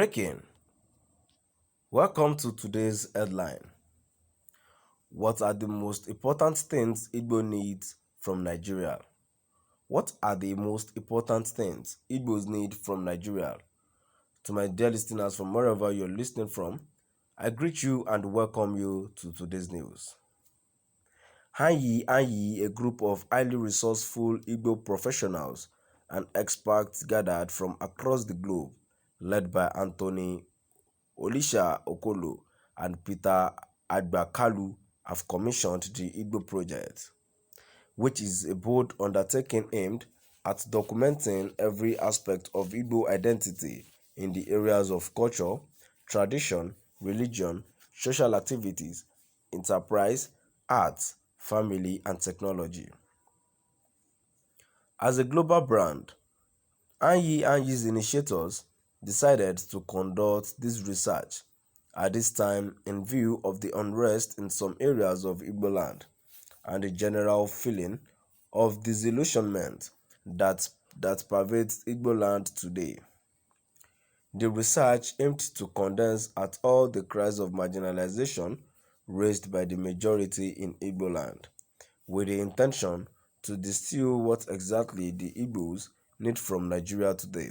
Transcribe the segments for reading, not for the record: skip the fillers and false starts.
Breaking. Welcome to today's headline. What are the most important things Igbo needs from Nigeria? What are the most important things Igbos need from Nigeria? To my dear listeners from wherever you're listening from, I greet you and welcome you to today's news. Anyi, a group of highly resourceful Igbo professionals and experts gathered from across the globe, led by Anthony Olisha Okolo and Peter Agbakalu, have commissioned the Igbo Project, which is a bold undertaking aimed at documenting every aspect of Igbo identity in the areas of culture, tradition, religion, social activities, enterprise, arts, family, and technology. As a global brand, Anyi's initiators decided to conduct this research at this time in view of the unrest in some areas of Igbo land and the general feeling of disillusionment that pervades Igbo land today. The research aimed to condense at all the cries of marginalization raised by the majority in Igbo land, with the intention to distill what exactly the Igbos need from Nigeria today.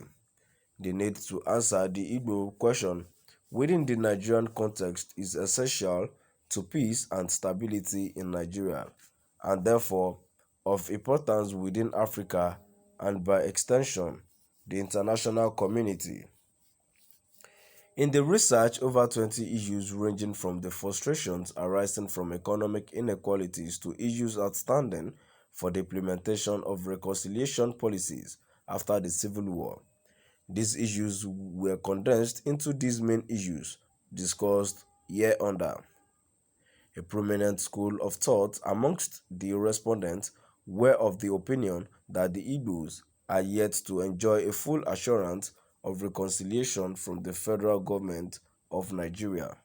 The need to answer the Igbo question within the Nigerian context is essential to peace and stability in Nigeria, and therefore of importance within Africa and by extension, the international community. In the research, over 20 issues ranging from the frustrations arising from economic inequalities to issues outstanding for the implementation of reconciliation policies after the Civil War. These issues were condensed into these main issues discussed hereunder. A prominent school of thought amongst the respondents were of the opinion that the Igbos are yet to enjoy a full assurance of reconciliation from the federal government of Nigeria.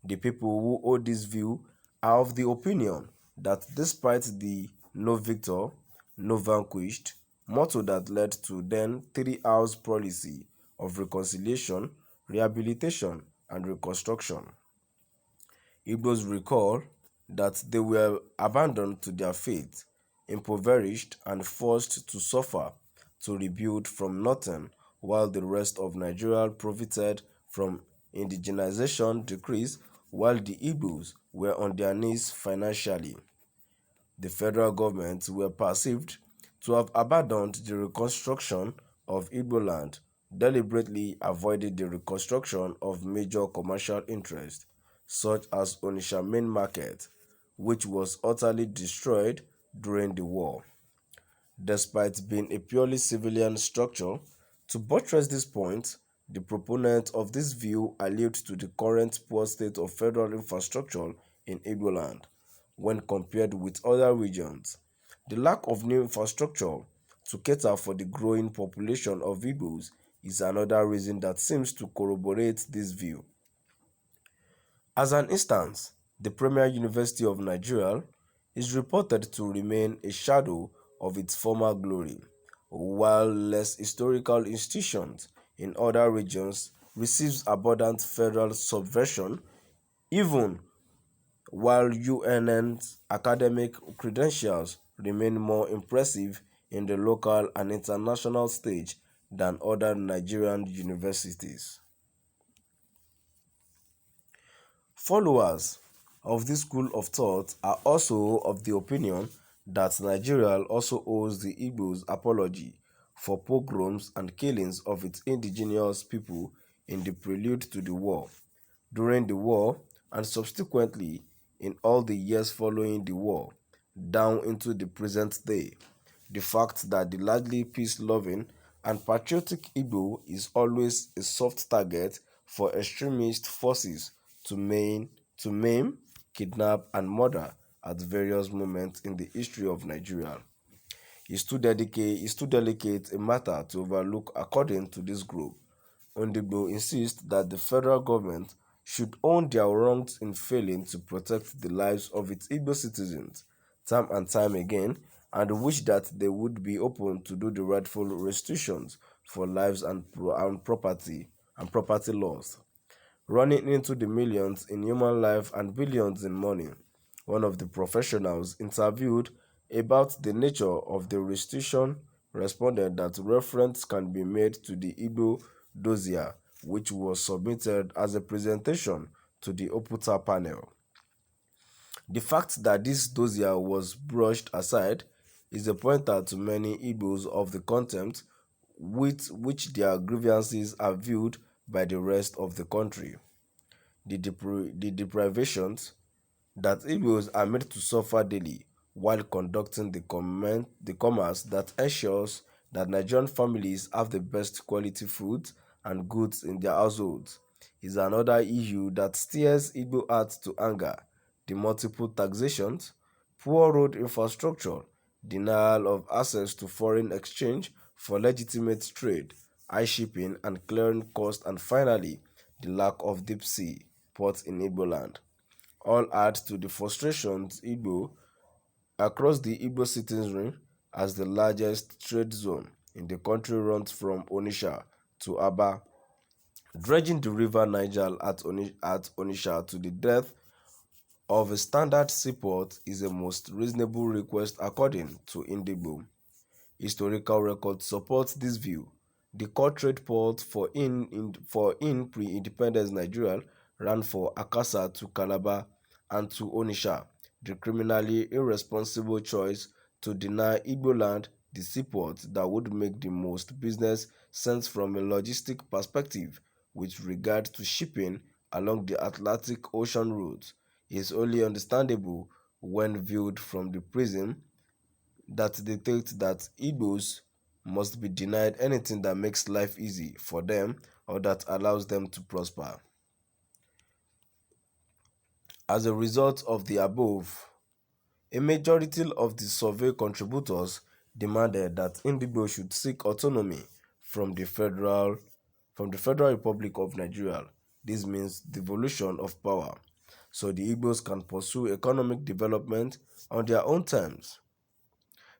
The people who hold this view are of the opinion that despite the "no victor, no vanquished" motto that led to then 3 hours policy of reconciliation, rehabilitation, and reconstruction, Igbos recall that they were abandoned to their fate, impoverished, and forced to suffer to rebuild from nothing, while the rest of Nigeria profited from indigenization decrees while the Igbos were on their knees financially. The federal government were perceived to have abandoned the reconstruction of Igbo land, deliberately avoiding the reconstruction of major commercial interests, such as Onitsha Main Market, which was utterly destroyed during the war. Despite being a purely civilian structure, to buttress this point, the proponents of this view allude to the current poor state of federal infrastructure in Igbo land when compared with other regions. The lack of new infrastructure to cater for the growing population of Igbos is another reason that seems to corroborate this view. As an instance, the Premier University of Nigeria is reported to remain a shadow of its former glory, while less historical institutions in other regions receives abundant federal subvention, even while UNN's academic credentials remain more impressive in the local and international stage than other Nigerian universities. Followers of this school of thought are also of the opinion that Nigeria also owes the Igbos apology for pogroms and killings of its indigenous people in the prelude to the war, during the war, and subsequently in all the years following the war, down into the present day. The fact that the largely peace-loving and patriotic Igbo is always a soft target for extremist forces to maim, kidnap, and murder at various moments in the history of Nigeria is too delicate a matter to overlook. According to this group, Ondigbo insists that the federal government should own their wrongs in failing to protect the lives of its Igbo citizens time and time again, and wish that they would be open to do the rightful restitutions for lives and property and property loss, running into the millions in human life and billions in money. One of the professionals interviewed about the nature of the restitution responded that reference can be made to the Igbo dossier, which was submitted as a presentation to the Oputa panel. The fact that this dossier was brushed aside is a pointer to many Igbos of the contempt with which their grievances are viewed by the rest of the country. The deprivations that Igbos are made to suffer daily while conducting the commerce that ensures that Nigerian families have the best quality food and goods in their households is another issue that steers Igbo hearts to anger. The multiple taxations, poor road infrastructure, denial of access to foreign exchange for legitimate trade, high shipping and clearing costs, and finally, the lack of deep sea ports in Igbo land all add to the frustrations Igbo across the Igbo citizenry as the largest trade zone in the country runs from Onitsha to Aba, dredging the river Niger at Onitsha to the depth of a standard seaport is a most reasonable request according to Indigo. Historical records support this view. The core trade port for pre-independence Nigeria ran from Akasa to Calabar and to Onitsha. The criminally irresponsible choice to deny Igbo land the seaport that would make the most business sense from a logistic perspective with regard to shipping along the Atlantic Ocean route is only understandable when viewed from the prism that dictates that Igbos must be denied anything that makes life easy for them or that allows them to prosper. As a result of the above, a majority of the survey contributors demanded that Indigo should seek autonomy from the Federal Republic of Nigeria. This means devolution of power, so the Igbos can pursue economic development on their own terms.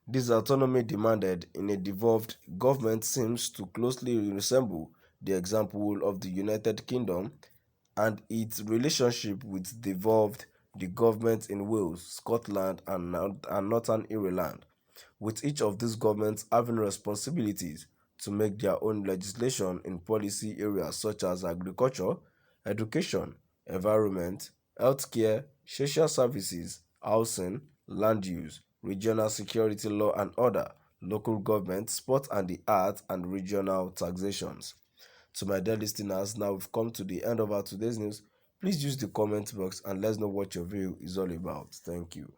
This autonomy demanded in a devolved government seems to closely resemble the example of the United Kingdom and its relationship with devolved the governments in Wales, Scotland, and Northern Ireland, with each of these governments having responsibilities to make their own legislation in policy areas such as agriculture, education, environment, healthcare, social services, housing, land use, regional security law and order, local government, sport and the arts, and regional taxations. To my dear listeners, now we've come to the end of our today's news. Please use the comment box and let us know what your view is all about. Thank you.